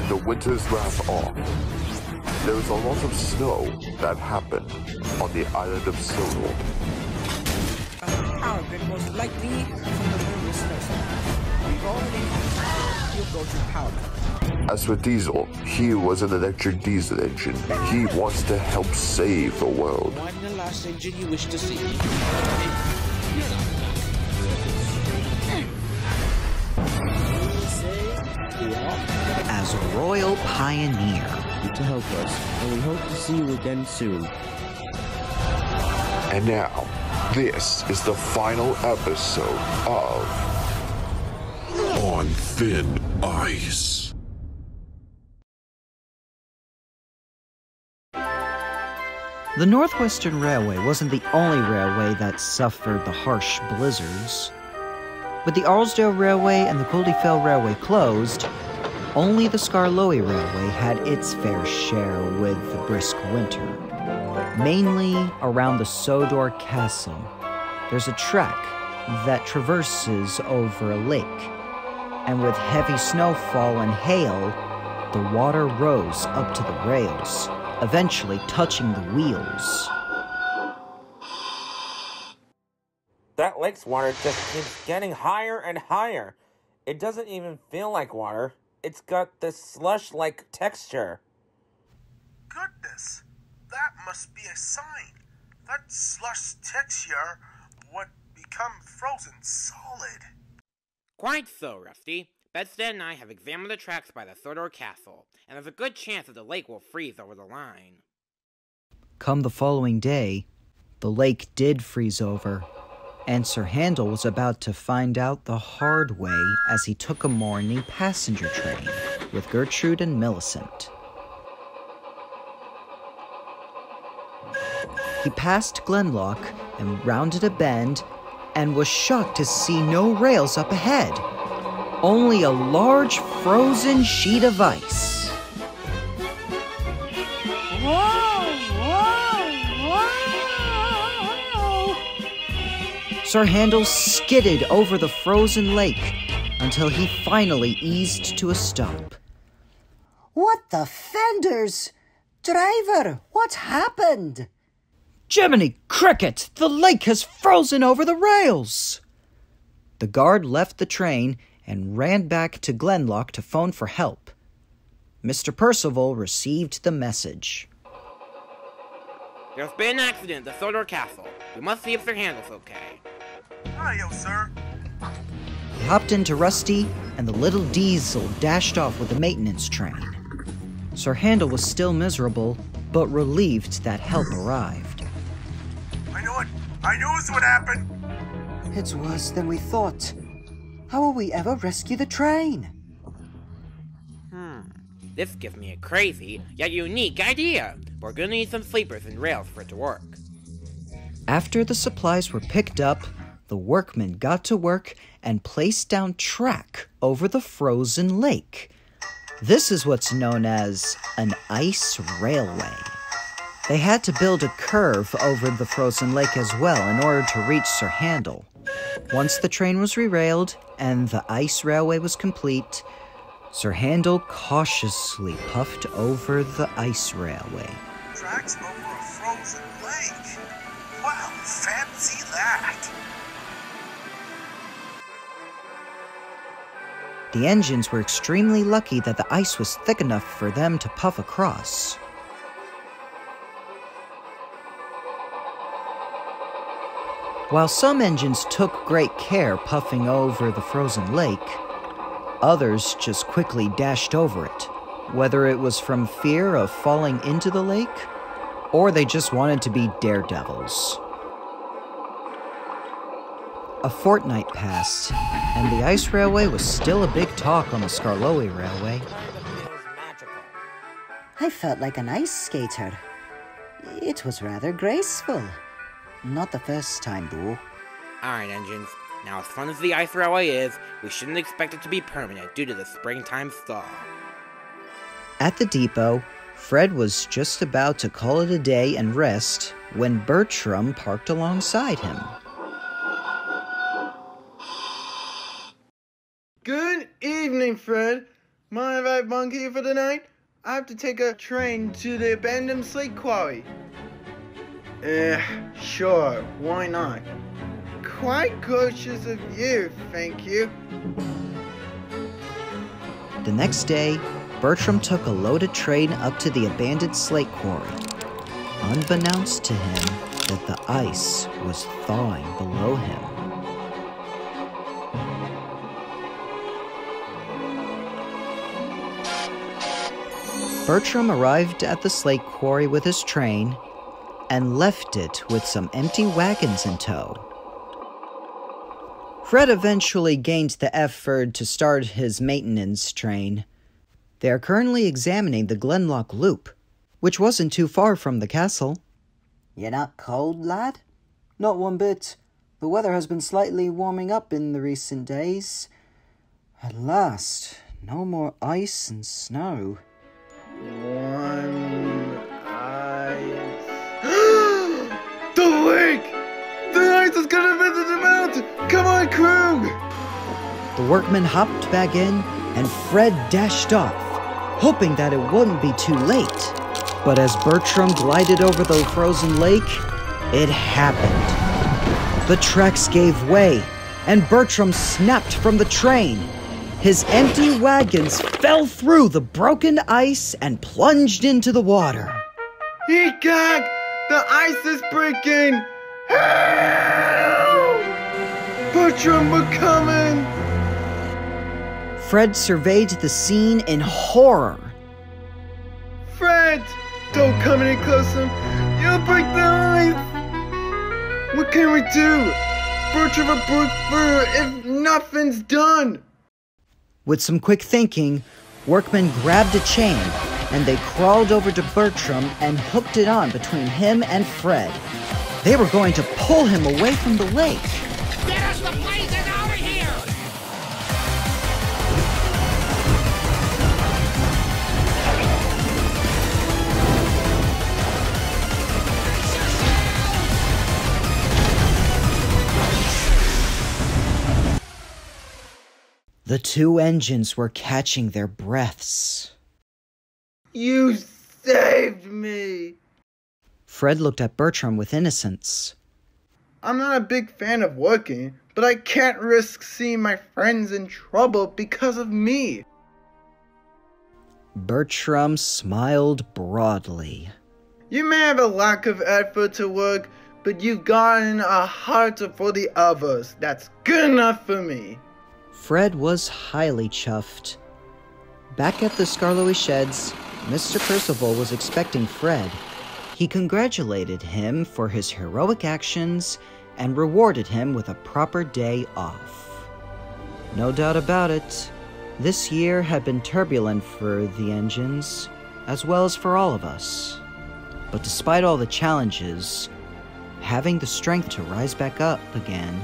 the winter's wrap off, there was a lot of snow that happened on the island of Sodor. Power grid most likely from the winter snowstorm. We've already you'll go to power grid. As for Diesel, he was an electric diesel engine. He wants to help save the world. Find the last engine you wish to see. As a royal pioneer, to help us, and we hope to see you again soon. And now, this is the final episode of On Thin Ice. the Northwestern Railway wasn't the only railway that suffered the harsh blizzards. With the Arlesdale Railway and the Coldefell Railway closed, only the Skarloey Railway had its fair share with the brisk winter. Mainly around the Sodor Castle, there's a track that traverses over a lake, and with heavy snowfall and hail, the water rose up to the rails, eventually touching the wheels. That lake's water just keeps getting higher and higher. It doesn't even feel like water. It's got this slush-like texture. Goodness, that must be a sign. That slush texture would become frozen solid. Quite so, Rusty. Bedstead and I have examined the tracks by the Sodor Castle, and there's a good chance that the lake will freeze over the line. Come the following day, the lake did freeze over, and Sir Handel was about to find out the hard way as he took a morning passenger train with Gertrude and Millicent. He passed Glenlock and rounded a bend and was shocked to see no rails up ahead, only a large frozen sheet of ice. Sir Handel skidded over the frozen lake until he finally eased to a stop. What the fenders? Driver, what's happened? Jiminy Cricket! The lake has frozen over the rails! The guard left the train and ran back to Glenlock to phone for help. Mr. Percival received the message. There's been an accident at the Sodor Castle. We must see if Sir Handel's okay. Hiyo, sir. He hopped into Rusty, and the little diesel dashed off with the maintenance train. Sir Handel was still miserable, but relieved that help arrived. I know it. I knew this would happen. It's worse than we thought. How will we ever rescue the train? This gives me a crazy, yet unique idea. We're gonna need some sleepers and rails for it to work. After the supplies were picked up, the workmen got to work and placed down track over the frozen lake. This is what's known as an ice railway. They had to build a curve over the frozen lake as well in order to reach Sir Handel. Once the train was re-railed and the ice railway was complete, Sir Handel cautiously puffed over the ice railway. Tracks over a frozen lake. Wow, fancy that. The engines were extremely lucky that the ice was thick enough for them to puff across. While some engines took great care puffing over the frozen lake, others just quickly dashed over it, whether it was from fear of falling into the lake, or they just wanted to be daredevils. A fortnight passed, and the ice railway was still a big talk on the Skarloey Railway. I felt like an ice skater. It was rather graceful. Not the first time, though. Alright, engines. Now, as fun as the ice railway is, we shouldn't expect it to be permanent due to the springtime thaw. At the depot, Fred was just about to call it a day and rest when Bertram parked alongside him. Good evening, Fred. Mind if I bunk here for the night? I have to take a train to the abandoned slate quarry. Sure, why not? Quite gracious of you, thank you. The next day, Bertram took a loaded train up to the abandoned slate quarry, unbeknownst to him that the ice was thawing below him. Bertram arrived at the slate quarry with his train and left it with some empty wagons in tow. Fred eventually gained the effort to start his maintenance train. They are currently examining the Glenlock Loop, which wasn't too far from the castle. You're not cold, lad? Not one bit. The weather has been slightly warming up in the recent days. At last, no more ice and snow. The lake! The ice is gonna visit the mountain! Come on, crew! The workmen hopped back in, and Fred dashed off, hoping that it wouldn't be too late. But as Bertram glided over the frozen lake, it happened. The tracks gave way, and Bertram snapped from the train. His empty wagons fell through the broken ice and plunged into the water. Eek-gag! The ice is breaking! Help! Bertram, we're coming! Fred surveyed the scene in horror. Fred! Don't come any closer! You'll break the ice! What can we do? Bertram will break through if nothing's done! With some quick thinking, workmen grabbed a chain, and they crawled over to Bertram and hooked it on between him and Fred. They were going to pull him away from the lake. Get us the blazes out of here! The two engines were catching their breaths. You saved me! Fred looked at Bertram with innocence. I'm not a big fan of working, but I can't risk seeing my friends in trouble because of me. Bertram smiled broadly. You may have a lack of effort to work, but you've gotten a heart for the others. That's good enough for me. Fred was highly chuffed. Back at the Skarloey sheds, Mr. Percival was expecting Fred. He congratulated him for his heroic actions and rewarded him with a proper day off. No doubt about it, this year had been turbulent for the engines, as well as for all of us. But despite all the challenges, having the strength to rise back up again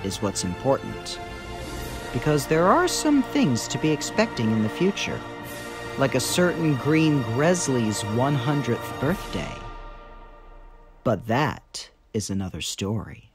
is what's important. Because there are some things to be expecting in the future, like a certain Green Gresley's 100th birthday. But that is another story.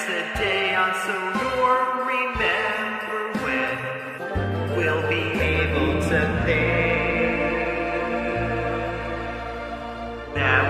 Today on Sodor, remember when we'll be able to think that